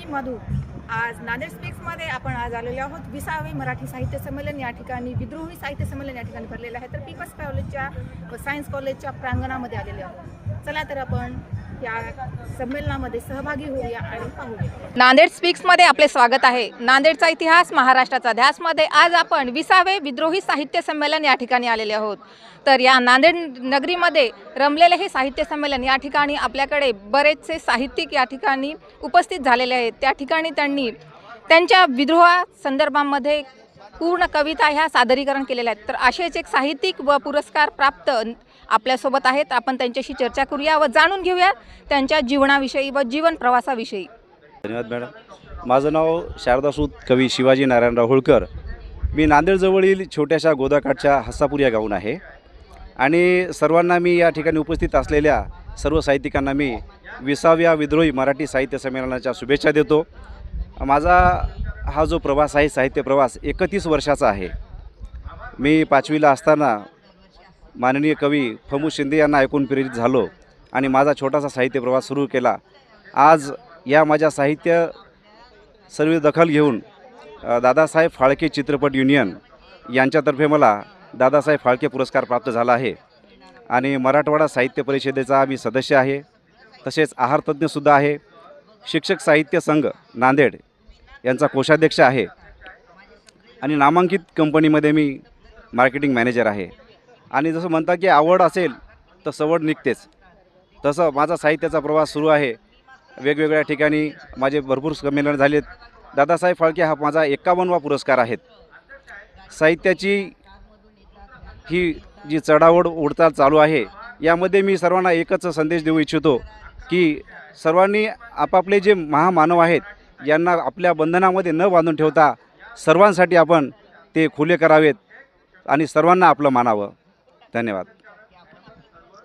मी मधू। आज नांदेड स्पीक्समध्ये आपण आज आलेलो आहोत 20वे मराठी साहित्य संमेलन या ठिकाणी विद्रोही साहित्य संमेलन या ठिकाणी भरलेलं आहे। तर पीपल्स कॉलेजच्या व सायन्स कॉलेजच्या प्रांगणामध्ये आलेले आहोत। चला तर आपण या संमेलनामध्ये सहभागी होऊया आणि पाहूया। नांदेड स्पीक्समध्ये आपले स्वागत आहे। नांदेडचा इतिहास महाराष्ट्राचा ध्यासमध्ये आज आपण 20वे विद्रोही साहित्य संमेलन या ठिकाणी आलेले आहोत। तर या नांदेड नगरीमध्ये रमलेले हे साहित्य संमेलन या ठिकाणी आपल्याकडे बरेचसे साहित्यिक या ठिकाणी उपस्थित झालेले आहेत। त्या ठिकाणी त्यांनी त्यांच्या विद्रोहा संदर्भामध्ये पूर्ण कविता ह्या सादरीकरण केलेल्या आहेत। तर असेच एक साहित्यिक व पुरस्कार प्राप्त आपल्यासोबत आहेत। आपण त्यांच्याशी चर्चा करूया व जाणून घेऊया त्यांच्या जीवनाविषयी व जीवन प्रवासाविषयी। धन्यवाद मॅडम। माझं नाव शारदासूत कवी शिवाजी नारायणराव होळकर। मी नांदेडजवळील छोट्याशा गोदाकाठच्या हस्सापूर या गावून आहे आणि सर्वांना मी या ठिकाणी उपस्थित असलेल्या सर्व साहित्यिकांना मी 20व्या विद्रोही मराठी साहित्य संमेलनाच्या शुभेच्छा देतो। माझा हा जो प्रवास आहे साहित्य प्रवास 31 वर्षाचा आहे। मी 5वीला असताना माननीय कवी फमू शिंदे यांना ऐकून प्रेरित झालो आणि माझा छोटासा साहित्य प्रवास सुरू केला। आज या माझ्या साहित्य सर्व दखल घेऊन दादासाहेब फाळके चित्रपट युनियन यांच्यातर्फे मला दादासाहेब फाळके पुरस्कार प्राप्त झाला आहे आणि मराठवाडा साहित्य परिषदेचा मी सदस्य आहे। तसेच आहारतज्ञसुद्धा आहे। शिक्षक साहित्य संघ नांदेड यांचा कोषाध्यक्ष आहे आणि नामांकित कंपनीमध्ये मी मार्केटिंग मॅनेजर आहे। आणि जसं म्हणतात की आवड असेल तर सवड निघतेच, तसं माझा साहित्याचा प्रवास सुरू आहे। वेगवेगळ्या ठिकाणी माझे भरपूर संमेलन झालेत। दादासाहेब फाळके हा माझा 51वा पुरस्कार आहे। साहित्याची ही जी चढाओढ उडताल चालू आहे यामध्ये मी सर्वांना एकच संदेश देऊ इच्छितो की सर्वांनी आपापले जे महामानव आहेत यांना आपल्या बंधनामध्ये न बांधून ठेवता सर्वांसाठी आपण ते खुले करावेत आणि सर्वांना आपलं मानावं। धन्यवाद।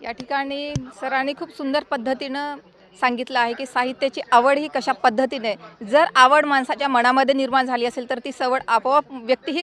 या ठिकाणी सरांनी खूप सुंदर पद्धतीनं सांगितलं आहे की साहित्याची आवड ही कशा पद्धतीने, जर आवड माणसाच्या मनामध्ये निर्माण झाली असेल तर ती सवड आपोआप व्यक्ती ही